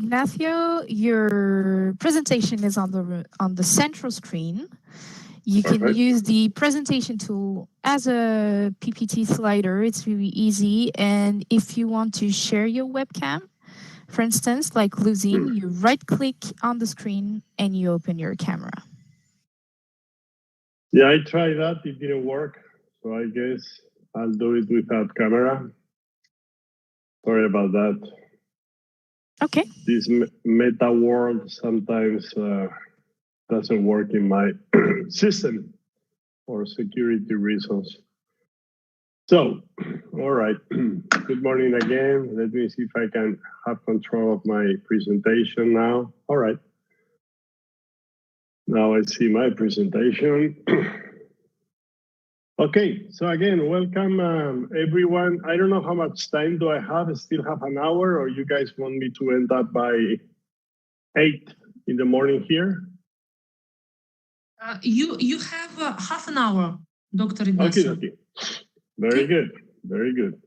Ignacio, your presentation is on the central screen. You can use the presentation tool as a PPT slider. It's really easy. And if you want to share your webcam, for instance, like Luzine, you right-click on the screen and you open your camera. Yeah, I tried that. It didn't work. So I guess I'll do it without camera. Sorry about that. Okay. This meta world sometimes doesn't work in my system for security reasons. So, all right. Good morning again. Let me see if I can have control of my presentation now. All right. Now I see my presentation. Okay, so again, welcome everyone. I don't know how much time do I have. I still have an hour, or you guys want me to end up by 8 in the morning here? You have half an hour, Dr. Ignacio. Okay. Very good, very good.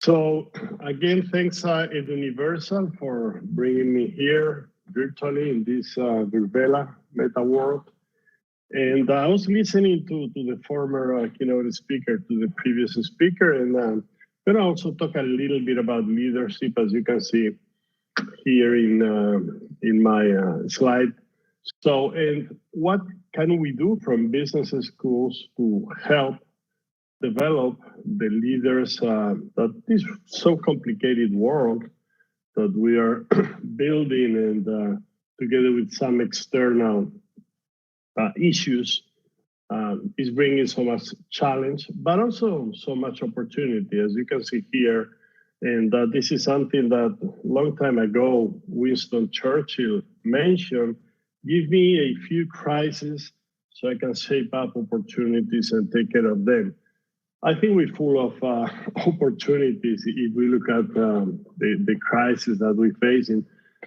So again, thanks at Universal for bringing me here virtually in this Virbela meta world. And I was listening to the former keynote speaker, to the previous speaker, and I'm going to also talk a little bit about leadership, as you can see here in my slide. So, and what can we do from business schools to help develop the leaders that this so complicated world that we are building, and together with some external issues is bringing so much challenge, but also so much opportunity, as you can see here. And this is something that a long time ago, Winston Churchill mentioned, give me a few crises so I can shape up opportunities and take care of them. I think we're full of opportunities if we look at the crisis that we're facing.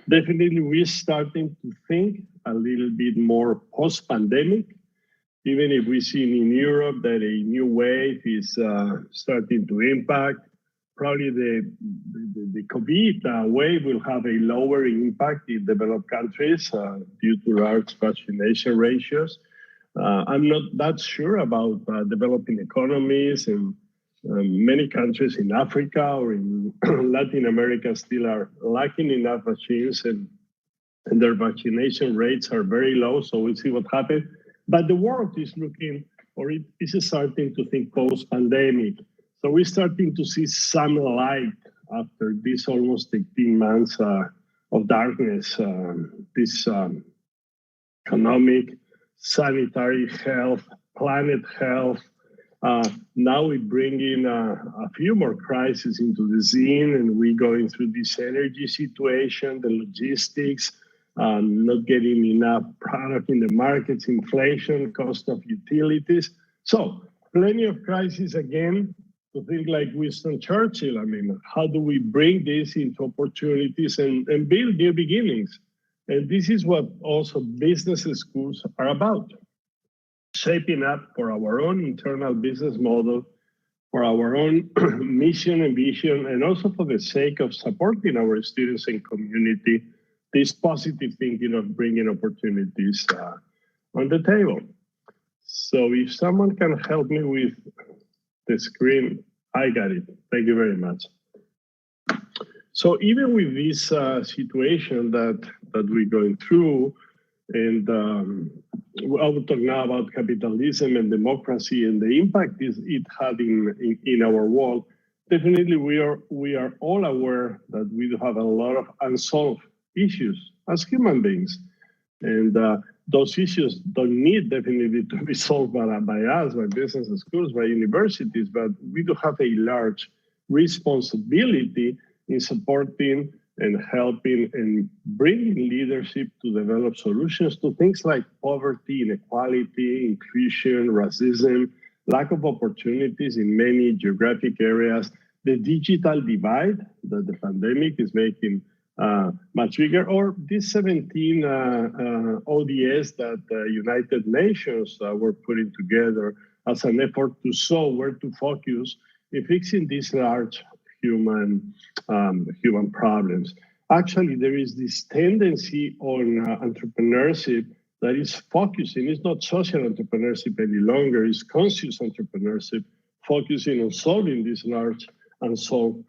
Definitely, we're starting to think a little bit more post-pandemic, even if we've seen in Europe that a new wave is starting to impact. Probably the COVID wave will have a lower impact in developed countries due to large vaccination ratios. I'm not that sure about developing economies, and many countries in Africa or in Latin America still are lacking enough vaccines, and their vaccination rates are very low. So we'll see what happens. But the world is looking, or it is starting to think post-pandemic. So we're starting to see some light after this almost 18 months of darkness, this economic, sanitary health, planet health. Now we bring in a few more crises into the scene, and we're going through this energy situation, the logistics, not getting enough product in the markets, inflation, cost of utilities. So plenty of crises again, to think like Winston Churchill. I mean, how do we bring this into opportunities and build new beginnings? And this is what also business schools are about. Shaping up for our own internal business model, for our own mission and vision, and also for the sake of supporting our students and community, this positive thinking of bringing opportunities on the table. So if someone can help me with the screen, I got it. Thank you very much. So even with this situation that we're going through, and I will talk now about capitalism and democracy and the impact it had in our world. Definitely, we are all aware that we do have a lot of unsolved issues as human beings, and those issues don't need definitely to be solved by us, by business schools, by universities, but we do have a large responsibility in supporting and helping and bringing leadership to develop solutions to things like poverty, inequality, inclusion, racism, lack of opportunities in many geographic areas, the digital divide that the pandemic is making much bigger, or these 17 ODS that the United Nations were putting together as an effort to show where to focus in fixing these large human problems. Actually, there is this tendency on entrepreneurship that is focusing, it's not social entrepreneurship any longer, it's conscious entrepreneurship, focusing on solving these large unsolved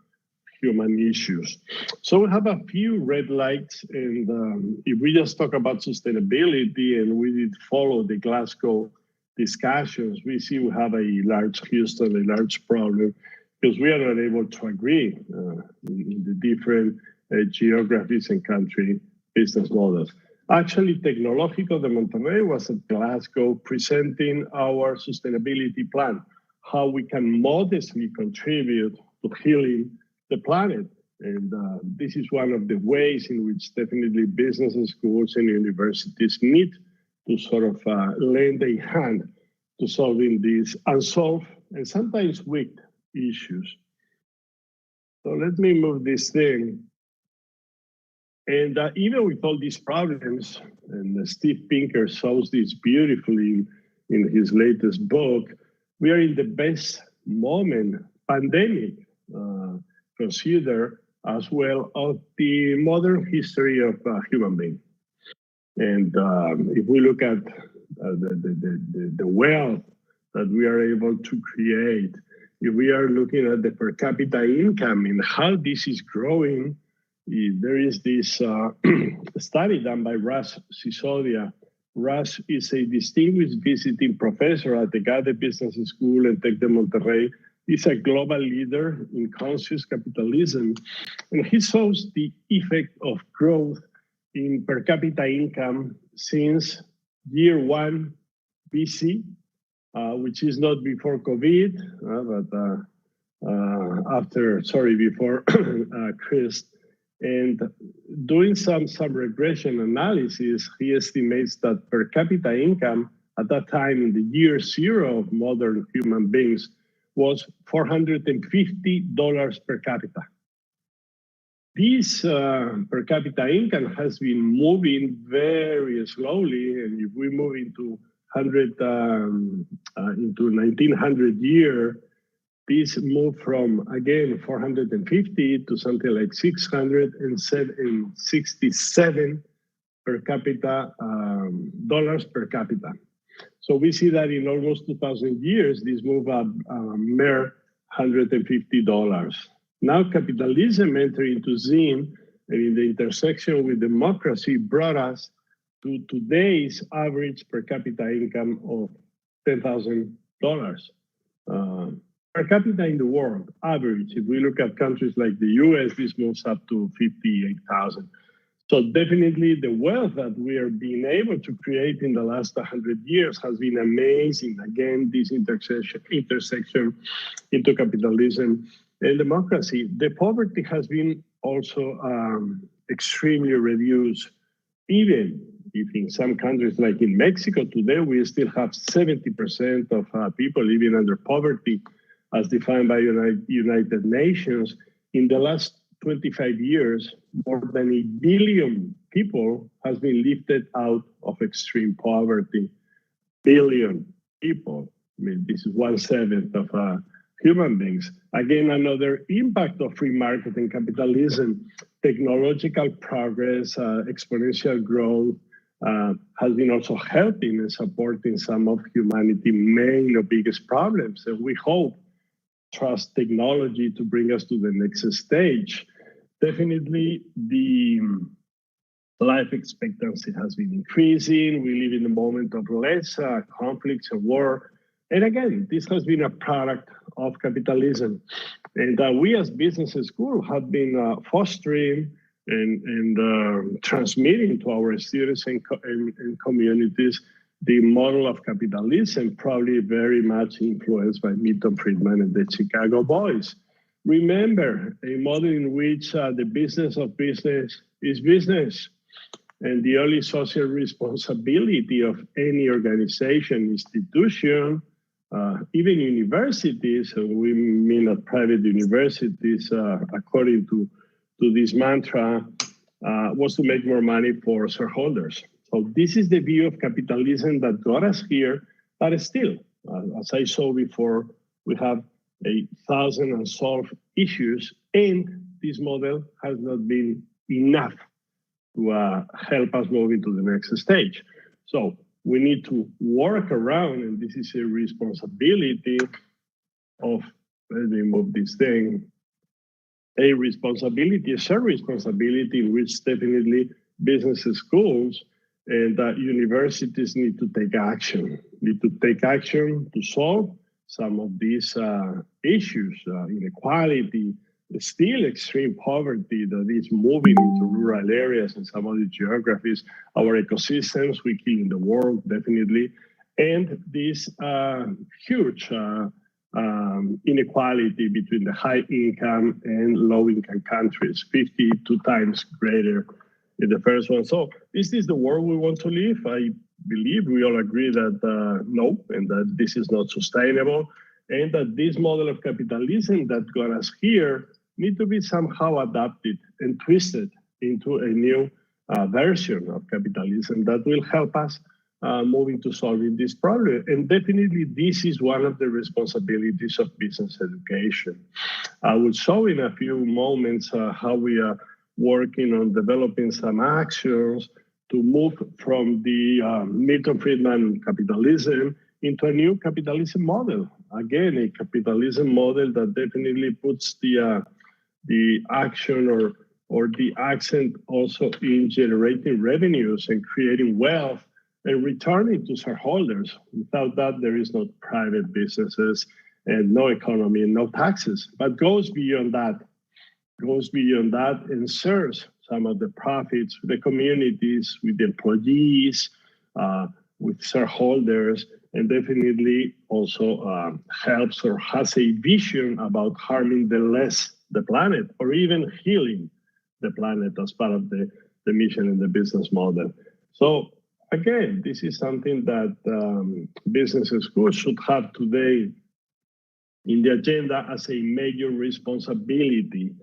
human issues. So we have a few red lights, and if we just talk about sustainability and we did follow the Glasgow discussions, we see we have a large Houston, a large problem, because we are not able to agree in the different geographies and country business models. Actually, Tecnológico de Monterrey was at Glasgow presenting our sustainability plan, how we can modestly contribute to healing the planet. And this is one of the ways in which definitely businesses, schools, and universities need to sort of lend a hand to solving these unsolved and sometimes weak issues. So let me move this thing. And even with all these problems, and Steve Pinker shows this beautifully in his latest book, we are in the best moment, pandemic, consider as well of the modern history of human being. And if we look at the wealth that we are able to create, if we are looking at the per capita income and how this is growing, there is this study done by Russ Sisodia. Russ is a distinguished visiting professor at the EGADE Business School and Tec de Monterrey. He's a global leader in conscious capitalism, and he shows the effect of growth in per capita income since year 1 BC, which is not before COVID, but before Christ. And doing some regression analysis, he estimates that per capita income at that time in the year 0 of modern human beings was $450 per capita. This per capita income has been moving very slowly, and if we move into 1900 year, this moved from, again, 450 to something like 667 per capita, dollars per capita. So we see that in almost 2,000 years, this moved up mere $150. Now capitalism entered into scene, and in the intersection with democracy brought us to today's average per capita income of $10,000. Per capita in the world, average, if we look at countries like the US, this moves up to 58,000. So definitely the wealth that we are being able to create in the last 100 years has been amazing. Again, this intersection into capitalism and democracy. The poverty has been also extremely reduced, even if in some countries like in Mexico today, we still have 70% of people living under poverty as defined by United Nations. In the last 25 years, more than 1 billion people has been lifted out of extreme poverty. Billion people. I mean, this is 1/7 of human beings. Again, another impact of free market and capitalism, technological progress, exponential growth has been also helping and supporting some of humanity's main or biggest problems. And we hope trust technology to bring us to the next stage. Definitely the life expectancy has been increasing. We live in a moment of less conflicts and war. And again, this has been a product of capitalism. And we as business school have been fostering and transmitting to our students and communities the model of capitalism, probably very much influenced by Milton Friedman and the Chicago Boys. Remember, a model in which the business of business is business, and the only social responsibility of any organization, institution, even universities, and we mean that private universities, according to this mantra, was to make more money for shareholders. So this is the view of capitalism that got us here, but still, as I saw before, we have 1,000 unsolved issues, and this model has not been enough to help us move into the next stage. So we need to work around, and this is a responsibility of, let me move this thing, a shared responsibility in which definitely business schools and universities need to take action, to solve some of these issues, inequality, still extreme poverty that is moving into rural areas and some of the geographies, our ecosystems we kill in the world, definitely, and this huge inequality between the high income and low income countries, 52 times greater in the first one. So is this the world we want to live? I believe we all agree that no, and that this is not sustainable, and that this model of capitalism that got us here need to be somehow adapted and twisted into a new version of capitalism that will help us move into solving this problem. And definitely this is one of the responsibilities of business education. I will show in a few moments how we are working on developing some actions to move from the Milton Friedman capitalism into a new capitalism model. Again, a capitalism model that definitely puts the action or the accent also in generating revenues and creating wealth and returning to shareholders. Without that, there is no private businesses and no economy and no taxes, but goes beyond that and serves some of the profits with the communities, with the employees, with shareholders, and definitely also helps or has a vision about harming the planet, or even healing the planet as part of the mission and the business model. So again, this is something that business schools should have today in the agenda as a major responsibility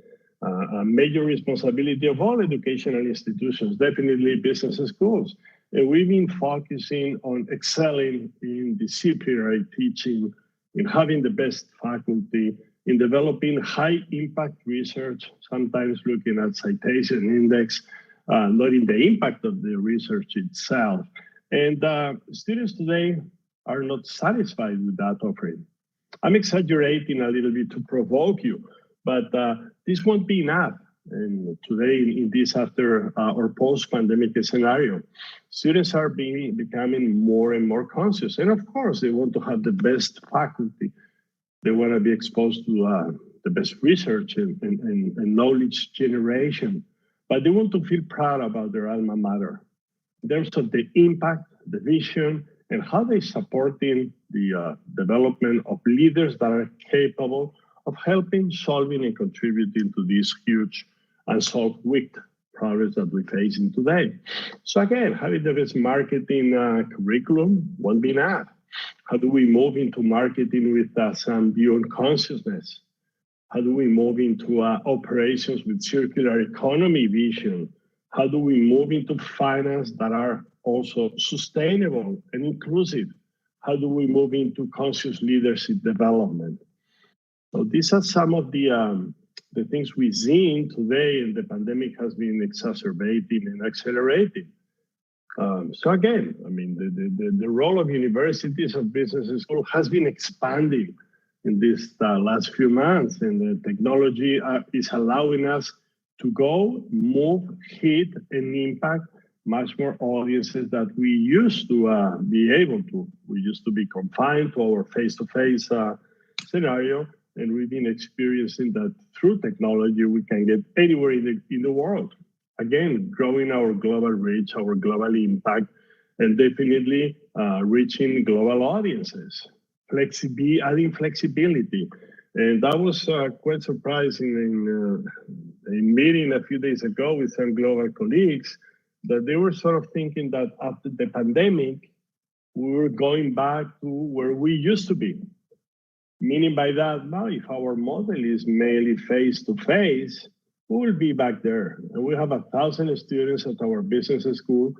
of all educational institutions, definitely business schools. And we've been focusing on excelling in disciplinary teaching, in having the best faculty, in developing high impact research, sometimes looking at citation index, not in the impact of the research itself. And students today are not satisfied with that offering. I'm exaggerating a little bit to provoke you, but this won't be enough. And today, in this after or post-pandemic scenario, students are becoming more and more conscious. And of course, they want to have the best faculty. They want to be exposed to the best research and knowledge generation. But they want to feel proud about their alma mater in terms of the impact, the vision, and how they're supporting the development of leaders that are capable of helping, solving, and contributing to these huge unsolved wicked problems that we're facing today. So again, having the best marketing curriculum won't be enough. How do we move into marketing with some beyond consciousness? How do we move into operations with circular economy vision? How do we move into finance that are also sustainable and inclusive? How do we move into conscious leadership development? So these are some of the things we've seen today, and the pandemic has been exacerbating and accelerating. So again, I mean, the role of universities and business schools has been expanding in these last few months, and the technology is allowing us to go, move, hit, and impact much more audiences that we used to be able to. We used to be confined to our face-to-face scenario, and we've been experiencing that through technology, we can get anywhere in the world. Again, growing our global reach, our global impact, and definitely reaching global audiences. Adding flexibility. And that was quite surprising in a meeting a few days ago with some global colleagues, that they were sort of thinking that after the pandemic, we were going back to where we used to be. Meaning by that, now if our model is mainly face-to-face, we will be back there. And we have 1,000 students at our business school.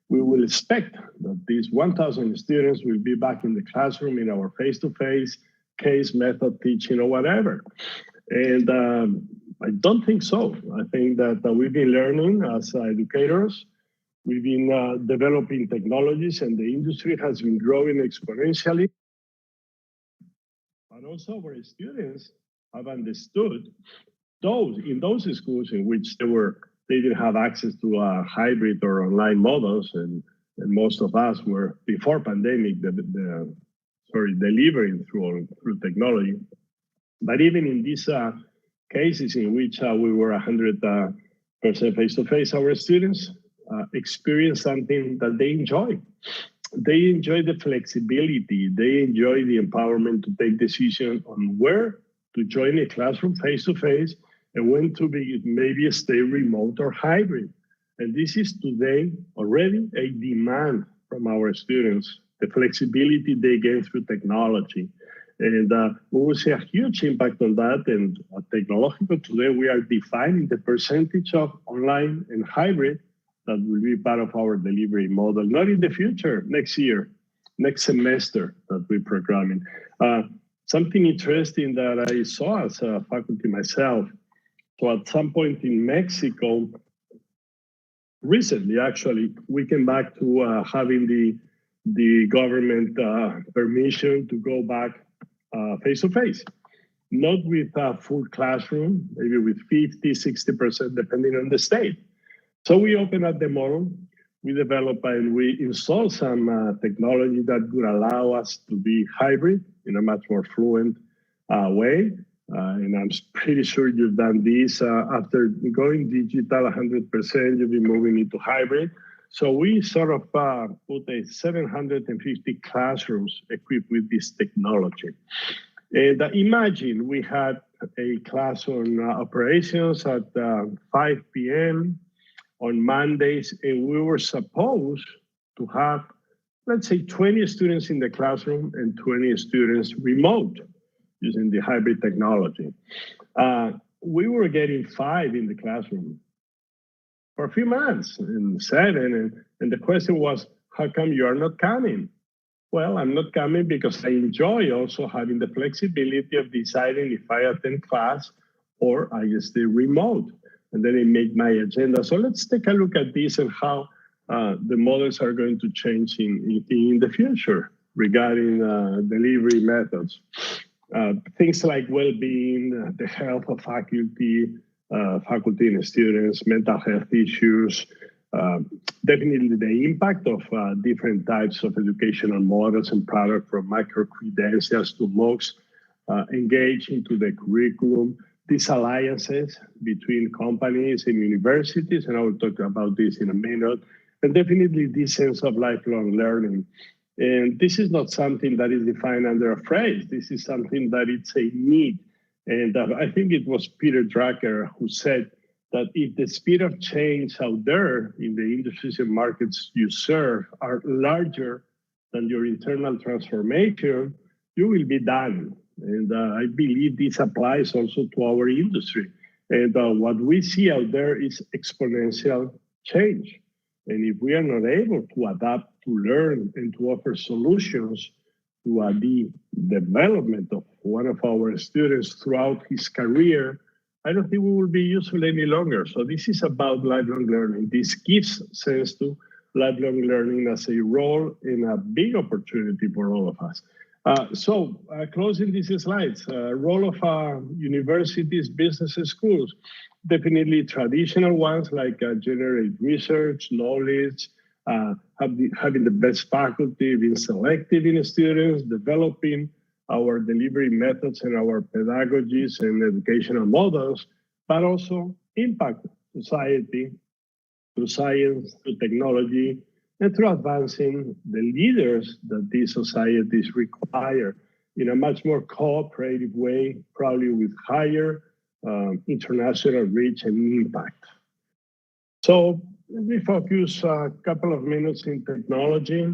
We will expect that these 1,000 students will be back in the classroom in our face-to-face case method teaching or whatever. And I don't think so. I think that we've been learning as educators. We've been developing technologies, and the industry has been growing exponentially. But also our students have understood in those schools in which they didn't have access to hybrid or online models, and most of us were before pandemic delivering through technology. But even in these cases in which we were 100% face-to-face, our students experience something that they enjoy. They enjoy the flexibility. They enjoy the empowerment to take decisions on where to join a classroom face-to-face and when to maybe stay remote or hybrid. And this is today already a demand from our students, the flexibility they get through technology. And we will see a huge impact on that. And at Tecnológico today, we are defining the percentage of online and hybrid that will be part of our delivery model, not in the future, next year, next semester that we're programming. Something interesting that I saw as a faculty myself. So at some point in Mexico, recently actually, we came back to having the government permission to go back face-to-face, not with a full classroom, maybe with 50, 60%, depending on the state. So we opened up the model, we developed and we installed some technology that would allow us to be hybrid in a much more fluent way. And I'm pretty sure you've done this. After going digital 100%, you'll be moving into hybrid. So we sort of put 750 classrooms equipped with this technology. And imagine we had a class on operations at 5 p.m. on Mondays, and we were supposed to have, let's say, 20 students in the classroom and 20 students remote using the hybrid technology. We were getting 5 in the classroom for a few months, and 7, and the question was, how come you are not coming? Well, I'm not coming because I enjoy also having the flexibility of deciding if I attend class or I stay remote, and then I make my agenda. So let's take a look at this and how the models are going to change in the future regarding delivery methods. Things like well-being, the health of faculty and students, mental health issues, definitely the impact of different types of educational models and products from micro-credentials to MOOCs engage into the curriculum, these alliances between companies and universities, and I will talk about this in a minute, and definitely this sense of lifelong learning. And this is not something that is defined under a phrase. This is something that it's a need. And I think it was Peter Drucker who said that if the speed of change out there in the industries and markets you serve are larger than your internal transformation, you will be done. And I believe this applies also to our industry. And what we see out there is exponential change. And if we are not able to adapt, to learn, and to offer solutions to the development of one of our students throughout his career, I don't think we will be useful any longer. So this is about lifelong learning. This gives sense to lifelong learning as a role and a big opportunity for all of us. Closing these slides, role of universities, businesses, schools, definitely traditional ones like generate research, knowledge, having the best faculty, being selective in students, developing our delivery methods and our pedagogies and educational models, but also impact society through science, through technology, and through advancing the leaders that these societies require in a much more cooperative way, probably with higher international reach and impact. So let me focus a couple of minutes in technology,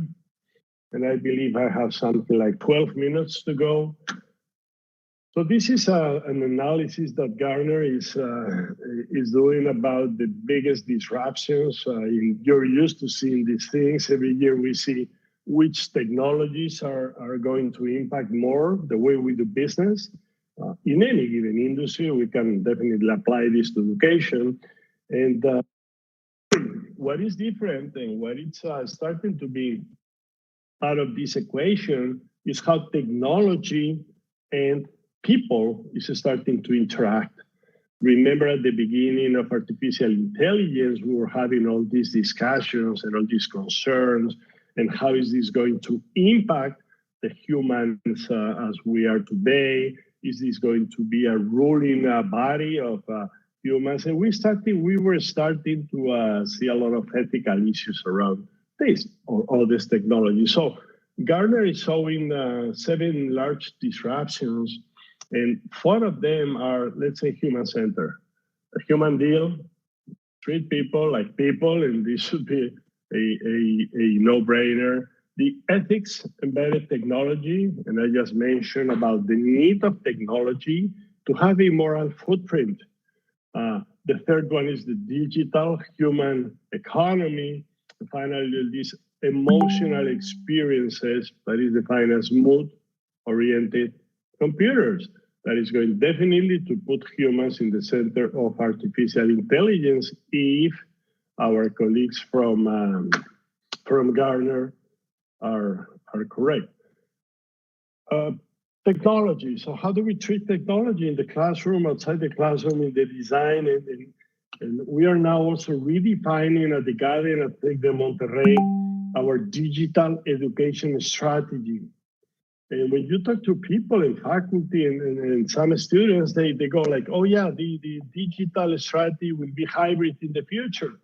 and I believe I have something like 12 minutes to go. So this is an analysis that Gartner is doing about the biggest disruptions. You're used to seeing these things. Every year we see which technologies are going to impact more the way we do business. in any given industry. We can definitely apply this to education. And what is different and what it's starting to be part of this equation is how technology and people is starting to interact. Remember at the beginning of artificial intelligence, we were having all these discussions and all these concerns, and how is this going to impact the humans as we are today? Is this going to be a ruling body of humans? And we were starting to see a lot of ethical issues around this, or all this technology. So Gartner is showing 7 large disruptions, and 4 of them are, let's say, human-centered. A human deal, treat people like people, and this should be a no-brainer. The ethics embedded technology, and I just mentioned about the need of technology to have a moral footprint. The third one is the digital human economy. And finally, these emotional experiences that is defined as mood-oriented computers. That is going definitely to put humans in the center of artificial intelligence if our colleagues from Gartner are correct. Technology. So how do we treat technology in the classroom, outside the classroom, in the design? And we are now also redefining at the EGADE and at the Monterrey our digital education strategy. And when you talk to people and faculty and some students, they go like, oh yeah, the digital strategy will be hybrid in the future.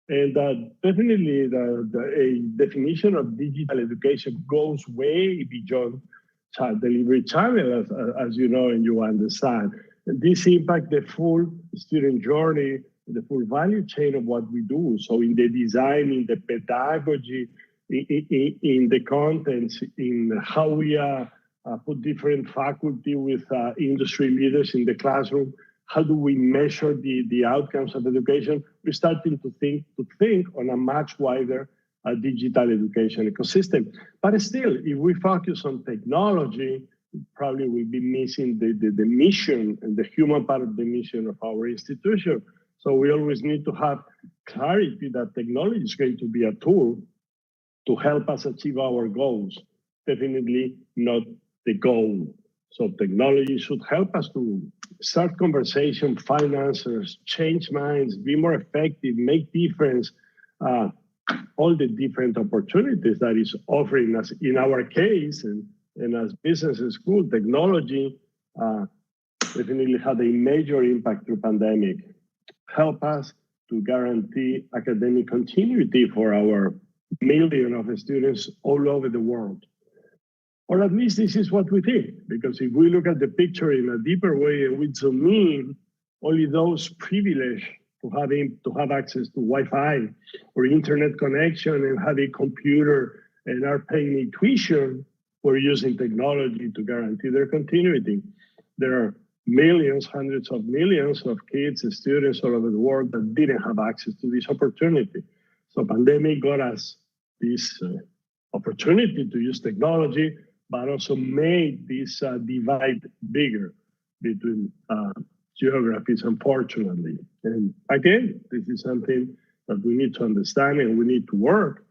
And definitely a definition of digital education goes way beyond child delivery channel, as you know and you understand. And this impacts the full student journey, the full value chain of what we do. So in the design, in the pedagogy, in the contents, in how we put different faculty with industry leaders in the classroom, how do we measure the outcomes of education? We're starting to think on a much wider digital education ecosystem. But still, if we focus on technology, we probably will be missing the mission and the human part of the mission of our institution. So we always need to have clarity that technology is going to be a tool to help us achieve our goals, definitely not the goal. So technology should help us to start conversation, find answers, change minds, be more effective, make difference, all the different opportunities that is offering us. In our case, and as business and school, technology definitely had a major impact through pandemic. Help us to guarantee academic continuity for our million of students all over the world. Or at least this is what we think, because if we look at the picture in a deeper way and we zoom in, only those privileged to have access to Wi-Fi or internet connection and have a computer and are paying a tuition, we're using technology to guarantee their continuity. There are millions, hundreds of millions of kids and students all over the world that didn't have access to this opportunity. So pandemic got us this opportunity to use technology, but also made this divide bigger between geographies, unfortunately. And again, this is something that we need to understand and we need to work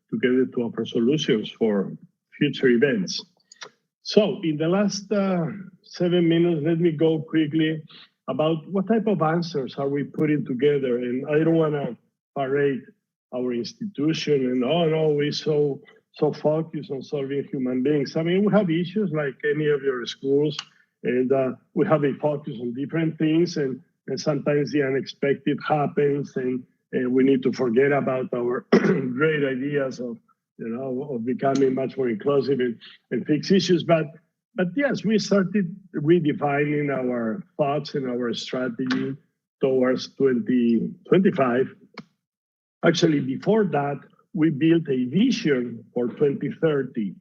together to offer solutions for future events. So in the last 7 minutes, let me go quickly about what type of answers are we putting together. And I don't want to parade our institution and, oh no, we're so focused on solving human beings. I mean, we have issues like any of your schools, and we have a focus on different things, and sometimes the unexpected happens, and we need to forget about our great ideas of becoming much more inclusive and fix issues. But yes, we started redefining our thoughts and our strategy towards 2025. Actually, before that, we built a vision for 2030.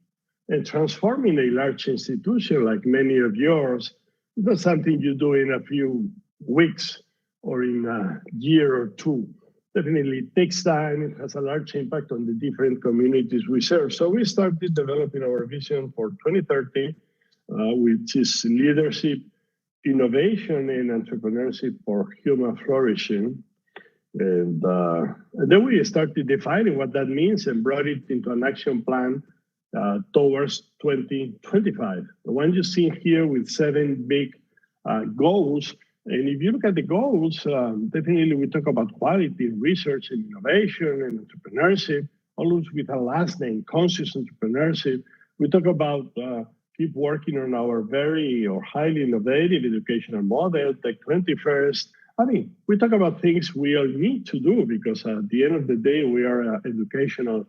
And transforming a large institution like many of yours is not something you do in a few weeks or in a year or two. Definitely it takes time. It has a large impact on the different communities we serve. So we started developing our vision for 2030, which is leadership innovation and entrepreneurship for human flourishing. And then we started defining what that means and brought it into an action plan towards 2025. The one you see here with 7 big goals. And if you look at the goals, definitely we talk about quality, research, and innovation, and entrepreneurship, always with a last name, conscious entrepreneurship. We talk about keep working on our very or highly innovative educational model, Tech 21st. I mean, we talk about things we all need to do because at the end of the day, we are an educational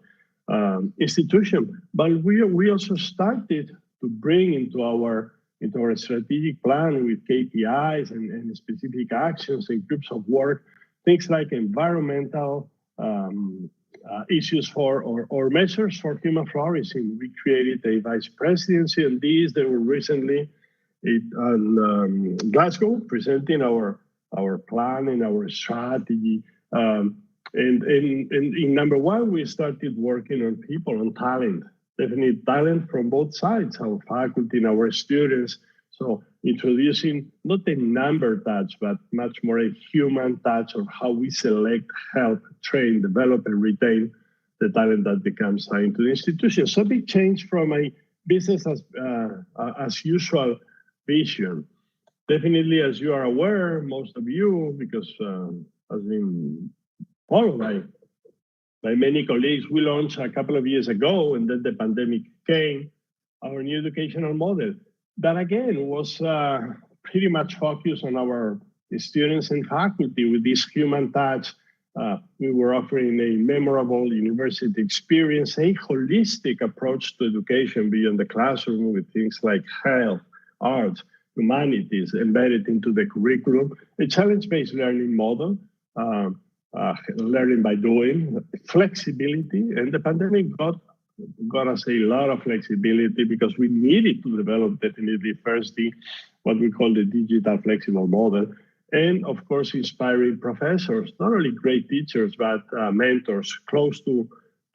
institution. But we also started to bring into our strategic plan with KPIs and specific actions and groups of work, things like environmental issues or measures for human flourishing. We created a vice presidency on these. They were recently in Glasgow presenting our plan and our strategy. And in number one, we started working on people, on talent. Definitely talent from both sides, our faculty and our students. So introducing not a number touch, but much more a human touch of how we select, help, train, develop, and retain the talent that becomes into the institution. So big change from a business as usual vision. Definitely, as you are aware, most of you, because has been followed by many colleagues, we launched a couple of years ago, and then the pandemic came, our new educational model. That again was pretty much focused on our students and faculty with this human touch. We were offering a memorable university experience, a holistic approach to education beyond the classroom with things like health, arts, humanities embedded into the curriculum, a challenge-based learning model, learning by doing, flexibility, and the pandemic got us a lot of flexibility because we needed to develop definitely first what we call the digital flexible model, and of course inspiring professors, not only great teachers, but mentors close to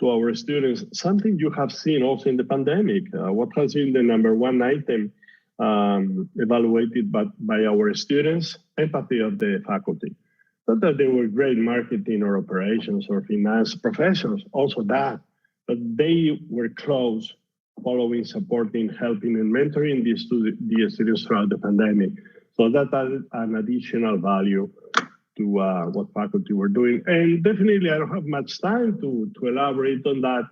our students, something you have seen also in the pandemic. What has been the number one item evaluated by our students? Empathy of the faculty. Not that they were great marketing or operations or finance professionals, also that, but they were close, following, supporting, helping, and mentoring the students throughout the pandemic. So that added an additional value to what faculty were doing. And definitely, I don't have much time to elaborate on that.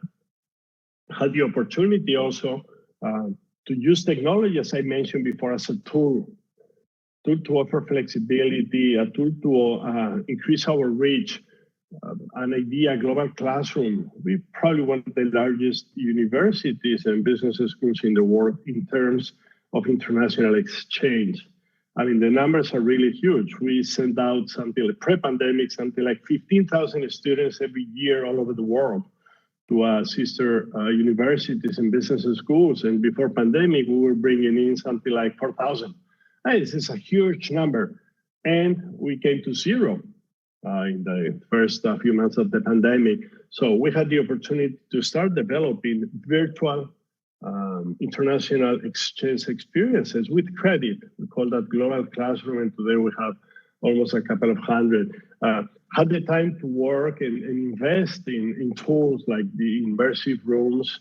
Had the opportunity also to use technology, as I mentioned before, as a tool to offer flexibility, a tool to increase our reach. An idea, global classroom. We're probably one of the largest universities and business schools in the world in terms of international exchange. I mean, the numbers are really huge. We send out something like pre-pandemic, something like 15,000 students every year all over the world to sister universities and business schools. And before pandemic, we were bringing in something like 4,000. This is a huge number. And we came to zero in the first few months of the pandemic. So we had the opportunity to start developing virtual international exchange experiences with credit. We call that global classroom, and today we have almost a couple of hundred. Had the time to work and invest in tools like the immersive rooms,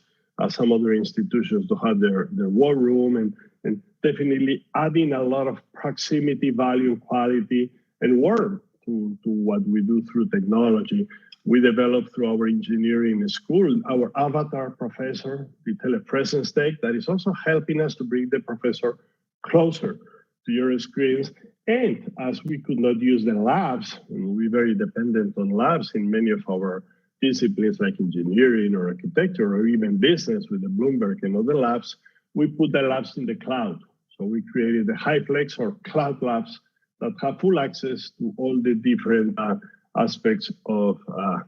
some other institutions to have their war room, and definitely adding a lot of proximity, value, quality, and warmth to what we do through technology. We developed through our engineering school, our avatar professor, the telepresence tech, that is also helping us to bring the professor closer to your screens. And as we could not use the labs, and we're very dependent on labs in many of our disciplines like engineering or architecture or even business with the Bloomberg and other labs, we put the labs in the cloud. So we created the HyFlex or cloud labs that have full access to all the different aspects of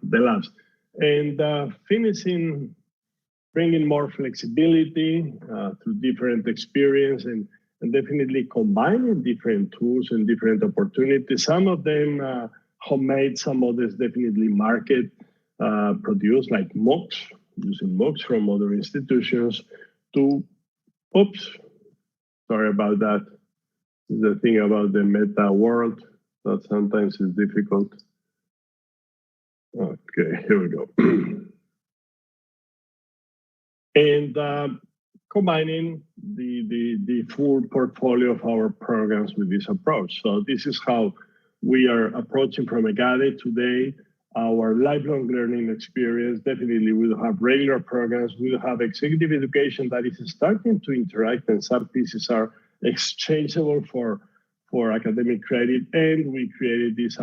the labs. And finishing, bringing more flexibility through different experience and definitely combining different tools and different opportunities. Some of them homemade, some others definitely market produced, like MOOCs, using MOOCs from other institutions to, oops, sorry about that. The thing about the meta world that sometimes is difficult. Okay, here we go. And combining the full portfolio of our programs with this approach. So this is how we are approaching from EGADE today. Our lifelong learning experience, definitely we'll have regular programs, we'll have executive education that is starting to interact, and some pieces are exchangeable for academic credit. And we created this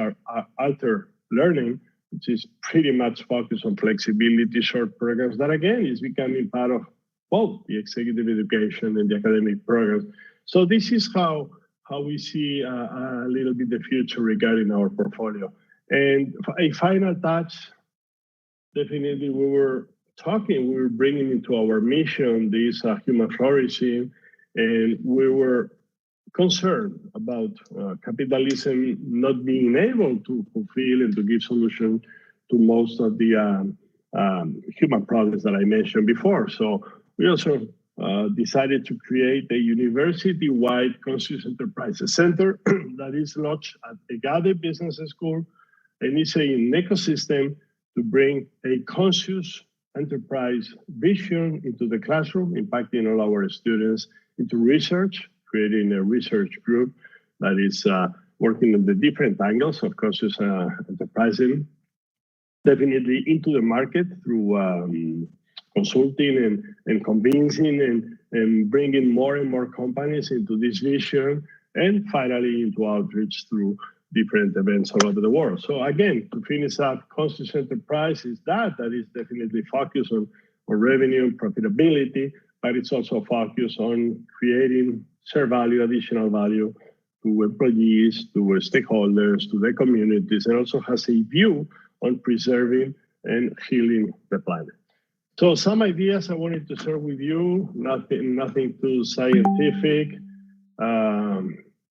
alter learning, which is pretty much focused on flexibility, short programs that again is becoming part of both the executive education and the academic programs. So this is how we see a little bit the future regarding our portfolio. And a final touch, definitely we were bringing into our mission this human flourishing, and we were concerned about capitalism not being able to fulfill and to give solution to most of the human problems that I mentioned before. So we also decided to create a university-wide conscious enterprises center that is launched at EGADE Business School, and it's an ecosystem to bring a conscious enterprise vision into the classroom, impacting all our students, into research, creating a research group that is working on the different angles of conscious enterprising, definitely into the market through consulting and convincing and bringing more and more companies into this vision, and finally into outreach through different events all over the world. So again, to finish up, conscious enterprise is that is definitely focused on revenue and profitability, but it's also focused on creating share value, additional value to employees, to stakeholders, to the communities, and also has a view on preserving and healing the planet. So some ideas I wanted to share with you, nothing too scientific,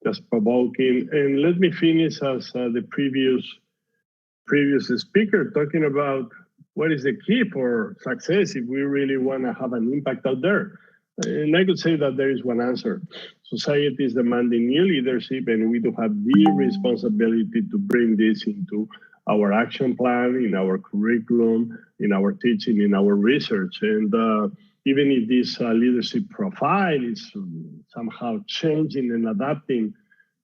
just provoking. And let me finish as the previous speaker talking about what is the key for success if we really want to have an impact out there. And I could say that there is one answer. Society is demanding new leadership, and we do have the responsibility to bring this into our action plan, in our curriculum, in our teaching, in our research. And even if this leadership profile is somehow changing and adapting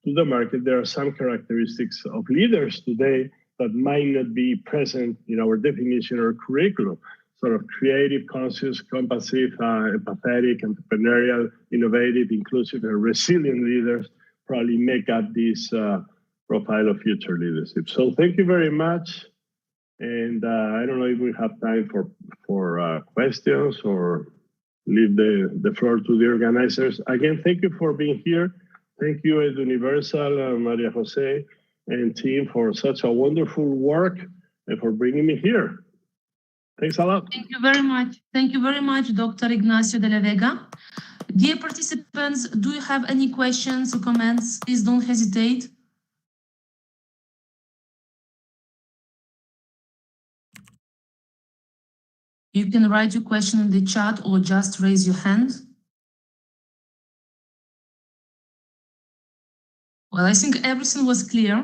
to the market, there are some characteristics of leaders today that might not be present in our definition or curriculum. Sort of creative, conscious, compassionate, empathetic, entrepreneurial, innovative, inclusive, and resilient leaders probably make up this profile of future leadership. So thank you very much. And I don't know if we have time for questions or leave the floor to the organizers. Again, thank you for being here. Thank you, Ed Universal, Maria Jose, and team for such a wonderful work and for bringing me here. Thanks a lot. Thank you very much. Thank you very much, Dr. Ignacio de la Vega. Dear participants, do you have any questions or comments? Please don't hesitate. You can write your question in the chat or just raise your hand. Well, I think everything was clear.